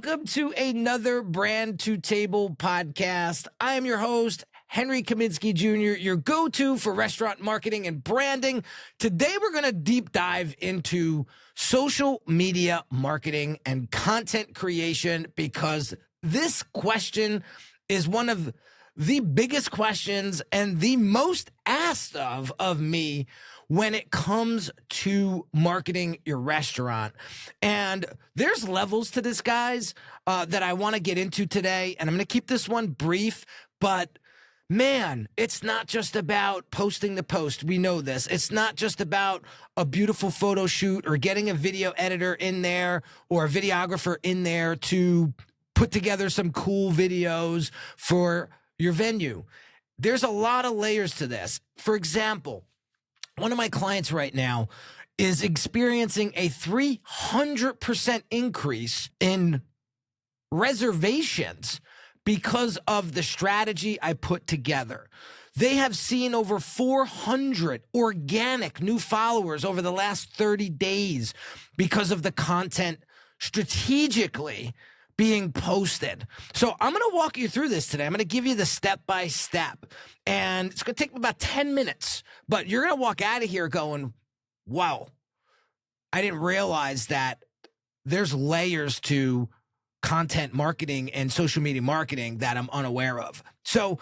Welcome to another Brand to Table podcast. I am your host, Henry Kaminsky Jr., your go-to for restaurant marketing and branding. Today, we're going to deep dive into social media marketing and content creation because this question is one of the biggest questions and the most asked of me when it comes to marketing your restaurant. And there's levels to this, guys, that I want to get into today. And I'm going to keep this one brief, but man, it's not just about posting the post. We know this. It's not just about a beautiful photo shoot or getting a video editor in there or a videographer in there to put together some cool videos for your venue. There's a lot of layers to this. For example, one of my clients right now is experiencing a 300% increase in reservations because of the strategy I put together. They have seen over 400 organic new followers over the last 30 days because of the content strategically being posted. So I'm going to walk you through this today. I'm going to give you the step-by-step, and it's going to take about 10 minutes, but you're going to walk out of here going, wow, I didn't realize that there's layers to content marketing and social media marketing that I'm unaware of. So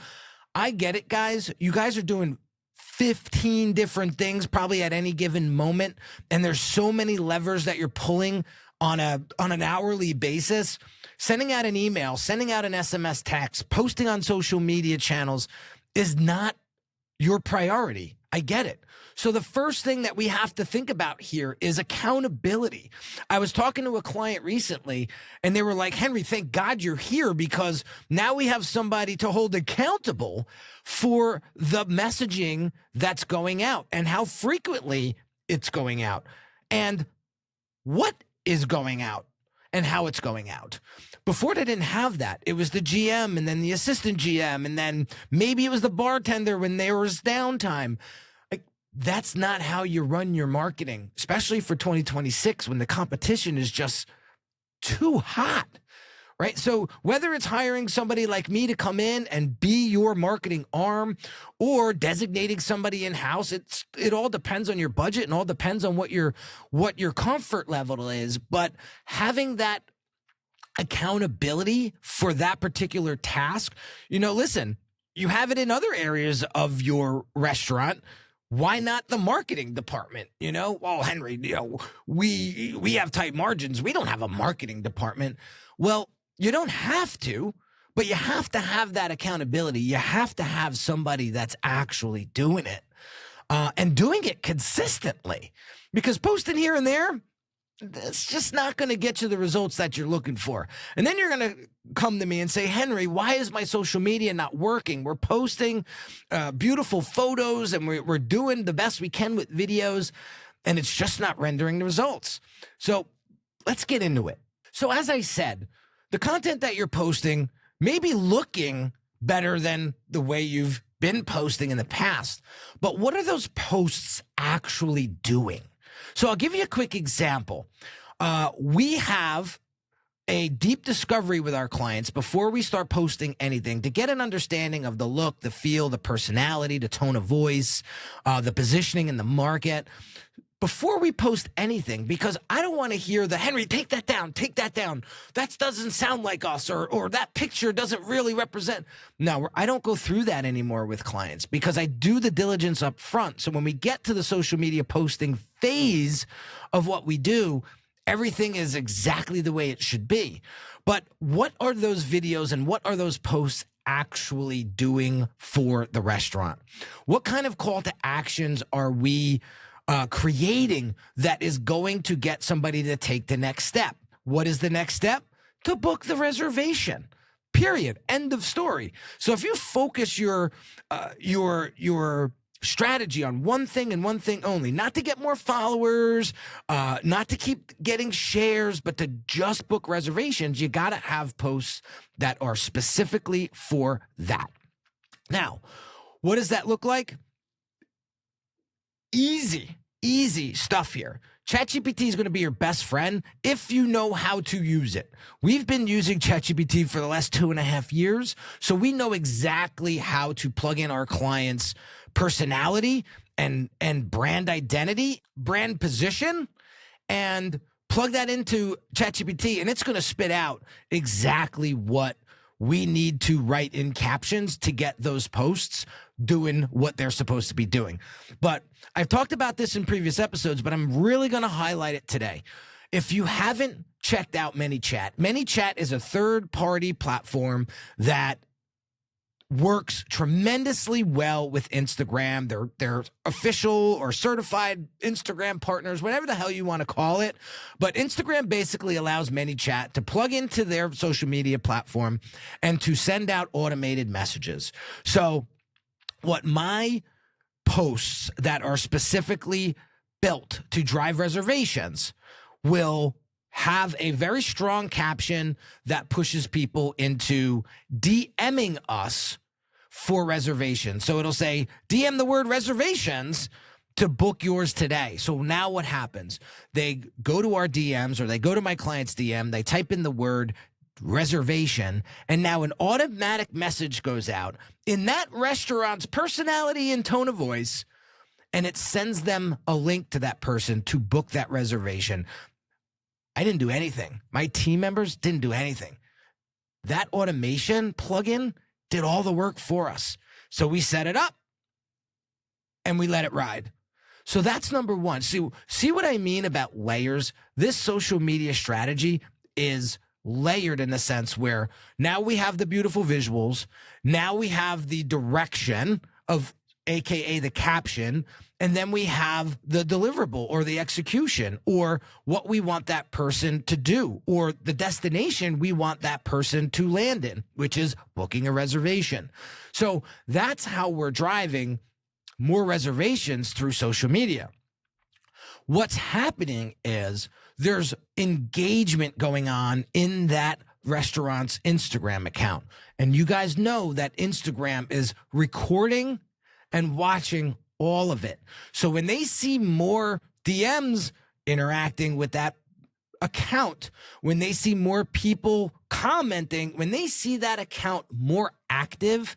I get it, guys. You guys are doing 15 different things probably at any given moment, and there's so many levers that you're pulling on an hourly basis. Sending out an email, sending out an SMS text, posting on social media channels is not your priority. I get it. So the first thing that we have to think about here is accountability. I was talking to a client recently and they were like, Henry, thank God you're here because now we have somebody to hold accountable for the messaging that's going out and how frequently it's going out and what is going out and how it's going out. Before they didn't have that. It was the GM and then the assistant GM and then maybe it was the bartender when there was downtime. Like, that's not how you run your marketing, especially for 2026 when the competition is just too hot, right? So whether it's hiring somebody like me to come in and be your marketing arm or designating somebody in-house, it all depends on your budget and all depends on what your comfort level is. But having that accountability for that particular task, listen, you have it in other areas of your restaurant. Why not the marketing department? Well, Henry, we have tight margins. We don't have a marketing department. Well, you don't have to, but you have to have that accountability. You have to have somebody that's actually doing it and doing it consistently, because posting here and there, it's just not going to get you the results that you're looking for. And then you're going to come to me and say, Henry, why is my social media not working? We're posting beautiful photos and we're doing the best we can with videos, and it's just not rendering the results. So let's get into it. So as I said, the content that you're posting may be looking better than the way you've been posting in the past, but what are those posts actually doing? So I'll give you a quick example. We have a deep discovery with our clients before we start posting anything to get an understanding of the look, the feel, the personality, the tone of voice, the positioning in the market before we post anything, because I don't want to hear the Henry, take that down. That doesn't sound like us, or that picture doesn't really represent. No, I don't go through that anymore with clients because I do the diligence up front. So when we get to the social media posting phase of what we do, everything is exactly the way it should be. But what are those videos and what are those posts actually doing for the restaurant? What kind of call to actions are we creating that is going to get somebody to take the next step? What is the next step? To book the reservation. Period. End of story. So if you focus your strategy on one thing and one thing only, not to get more followers, not to keep getting shares, but to just book reservations, you got to have posts that are specifically for that. Now, what does that look like? Easy. easy stuff here. ChatGPT is going to be your best friend if you know how to use it. We've been using ChatGPT for the last 2.5 years, so we know exactly how to plug in our clients' personality and brand identity, brand position, and plug that into ChatGPT, and it's going to spit out exactly what we need to write in captions to get those posts doing what they're supposed to be doing. But I've talked about this in previous episodes, but I'm really going to highlight it today. If you haven't checked out ManyChat, ManyChat is a third-party platform that works tremendously well with Instagram. They're official or certified Instagram partners, whatever the hell you want to call it. But Instagram basically allows ManyChat to plug into their social media platform and to send out automated messages. So what my posts that are specifically built to drive reservations will have a very strong caption that pushes people into DMing us for reservations. So it'll say, DM the word reservations to book yours today. So now what happens? They go to our DMs, or they go to my client's DM, they type in the word reservation, and now an automatic message goes out in that restaurant's personality and tone of voice, and it sends them a link to that person to book that reservation. I didn't do anything. My team members didn't do anything. That automation plugin did all the work for us. So we set it up and we let it ride. So that's number one. See what I mean about layers? This social media strategy is layered in the sense where now we have the beautiful visuals. Now we have the direction of AKA the caption, and then we have the deliverable or the execution or what we want that person to do or the destination we want that person to land in, which is booking a reservation. So that's how we're driving more reservations through social media. What's happening is there's engagement going on in that restaurant's Instagram account. And you guys know that Instagram is recording and watching all of it. So when they see more DMs interacting with that account, when they see more people commenting, when they see that account more active,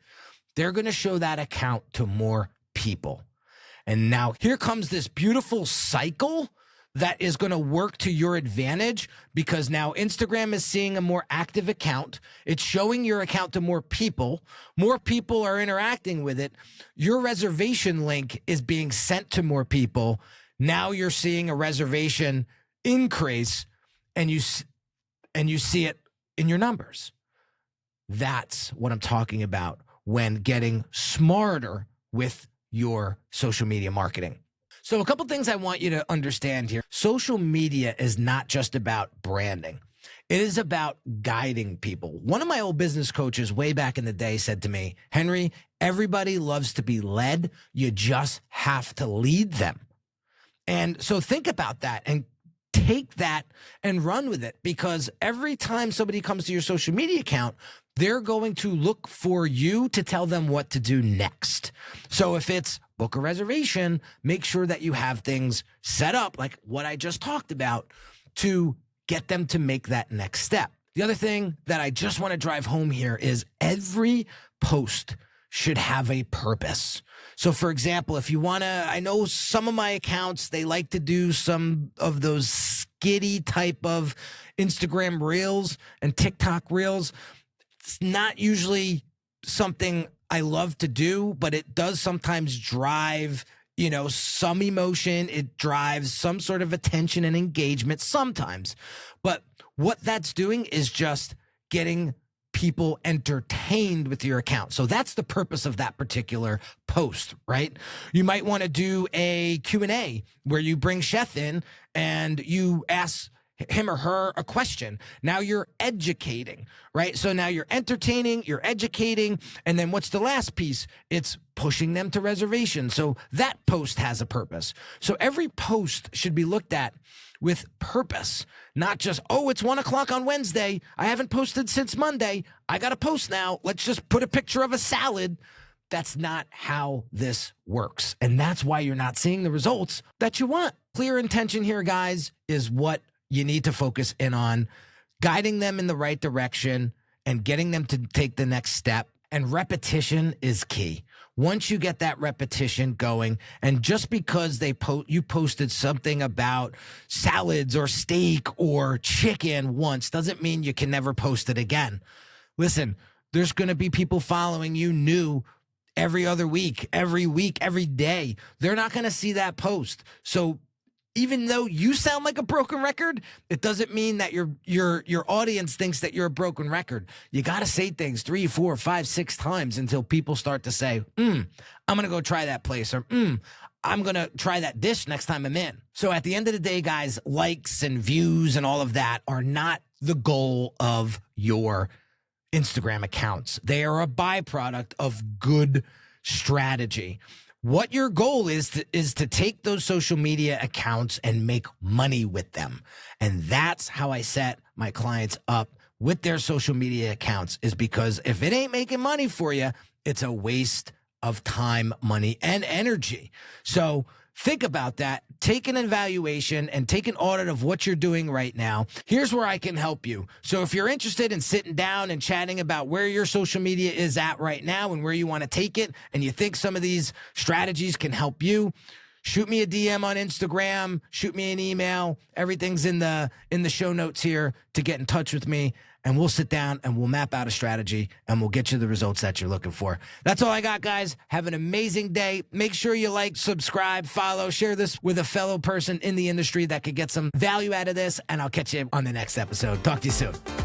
they're going to show that account to more people. And now here comes this beautiful cycle that is going to work to your advantage, because now Instagram is seeing a more active account. It's showing your account to more people. More people are interacting with it. Your reservation link is being sent to more people. Now you're seeing a reservation increase, and you see it in your numbers. That's what I'm talking about when getting smarter with your social media marketing. So a couple things I want you to understand here. Social media is not just about branding. It is about guiding people. One of my old business coaches way back in the day said to me, Henry, everybody loves to be led. You just have to lead them. And so think about that and take that and run with it, because every time somebody comes to your social media account, they're going to look for you to tell them what to do next. So if it's book a reservation, make sure that you have things set up like what I just talked about to get them to make that next step. The other thing that I just want to drive home here is every post should have a purpose. So for example, if you want to, I know some of my accounts, they like to do some of those skitty type of Instagram reels and TikTok reels. It's not usually something I love to do, but it does sometimes drive, some emotion. It drives some sort of attention and engagement sometimes. But what that's doing is just getting people entertained with your account. So that's the purpose of that particular post, right? You might want to do a Q&A where you bring Chef in and you ask him or her a question. Now you're educating, right? So now you're entertaining, you're educating, and then what's the last piece? It's pushing them to reservations. So that post has a purpose. So every post should be looked at with purpose, not just, oh, it's 1:00 on Wednesday. I haven't posted since Monday. I got to post now. Let's just put a picture of a salad. That's not how this works. And that's why you're not seeing the results that you want. Clear intention here, guys, is what you need to focus in on, guiding them in the right direction and getting them to take the next step. And repetition is key. Once you get that repetition going, and just because you posted something about salads or steak or chicken once doesn't mean you can never post it again. Listen, there's going to be people following you new every other week, every day. They're not going to see that post. So even though you sound like a broken record, it doesn't mean that your audience thinks that you're a broken record. You got to say things 3, 4, 5, 6 times until people start to say, I'm going to go try that place, or I'm going to try that dish next time I'm in. So at the end of the day, guys, likes and views and all of that are not the goal of your Instagram accounts. They are a byproduct of good strategy. What your goal is to take those social media accounts and make money with them. And that's how I set my clients up with their social media accounts, is because if it ain't making money for you, it's a waste of time, money, and energy. So think about that. Take an evaluation and take an audit of what you're doing right now. Here's where I can help you. So if you're interested in sitting down and chatting about where your social media is at right now and where you want to take it, and you think some of these strategies can help you, shoot me a DM on Instagram, shoot me an email. Everything's in the show notes here to get in touch with me. And we'll sit down and we'll map out a strategy and we'll get you the results that you're looking for. That's all I got, guys. Have an amazing day. Make sure you like, subscribe, follow, share this with a fellow person in the industry that could get some value out of this. And I'll catch you on the next episode. Talk to you soon.